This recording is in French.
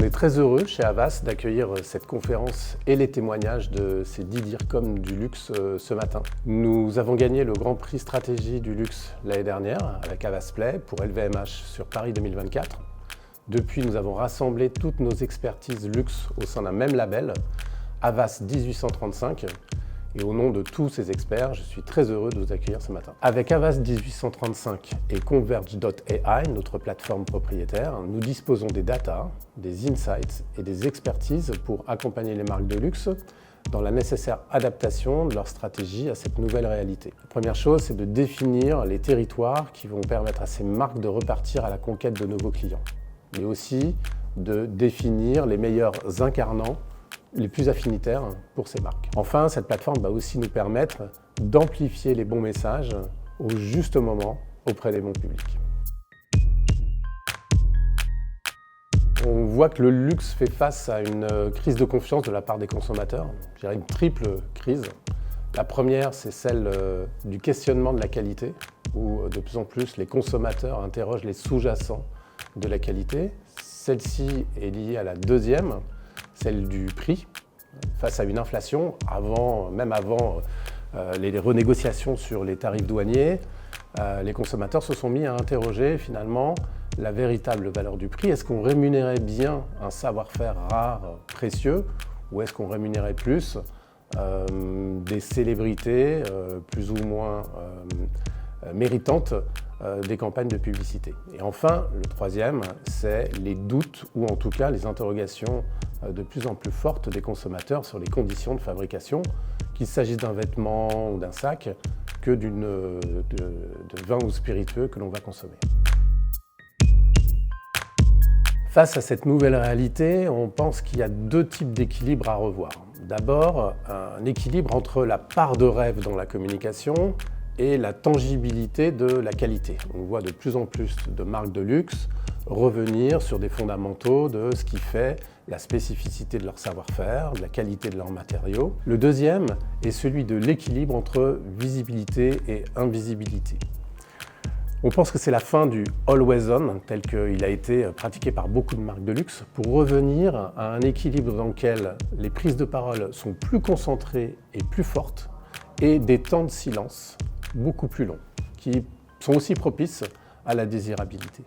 est très heureux chez Havas d'accueillir cette conférence et les témoignages de ces 10 DIRCOM du luxe ce matin. Nous avons gagné le Grand Prix Stratégie du luxe l'année dernière avec Havas Play pour LVMH sur Paris 2024. Depuis, nous avons rassemblé toutes nos expertises luxe au sein d'un même label, Havas 1835. Et au nom de tous ces experts, je suis très heureux de vous accueillir ce matin. Avec Havas 1835 et Converge.ai, notre plateforme propriétaire, nous disposons des data, des insights et des expertises pour accompagner les marques de luxe dans la nécessaire adaptation de leur stratégie à cette nouvelle réalité. La première chose, c'est de définir les territoires qui vont permettre à ces marques de repartir à la conquête de nouveaux clients, mais aussi de définir les meilleurs incarnants les plus affinitaires pour ces marques. Enfin, cette plateforme va aussi nous permettre d'amplifier les bons messages au juste moment auprès des bons publics. On voit que le luxe fait face à une crise de confiance de la part des consommateurs, je dirais une triple crise. La première, c'est celle du questionnement de la qualité, où de plus en plus les consommateurs interrogent les sous-jacents de la qualité. Celle-ci est liée à la deuxième, celle du prix. Face à une inflation, même avant les renégociations sur les tarifs douaniers, les consommateurs se sont mis à interroger finalement la véritable valeur du prix. Est-ce qu'on rémunérait bien un savoir-faire rare, précieux, ou est-ce qu'on rémunérait plus des célébrités plus ou moins méritantes des campagnes de publicité? Et enfin, le troisième, c'est les doutes ou en tout cas les interrogations de plus en plus fortes des consommateurs sur les conditions de fabrication, qu'il s'agisse d'un vêtement ou d'un sac, que de vin ou spiritueux que l'on va consommer. Face à cette nouvelle réalité, on pense qu'il y a deux types d'équilibre à revoir. D'abord, un équilibre entre la part de rêve dans la communication et la tangibilité de la qualité. On voit de plus en plus de marques de luxe revenir sur des fondamentaux de ce qui fait la spécificité de leur savoir-faire, de la qualité de leurs matériaux. Le deuxième est celui de l'équilibre entre visibilité et invisibilité. On pense que c'est la fin du always on, tel qu'il a été pratiqué par beaucoup de marques de luxe, pour revenir à un équilibre dans lequel les prises de parole sont plus concentrées et plus fortes, et des temps de silence beaucoup plus longs, qui sont aussi propices à la désirabilité.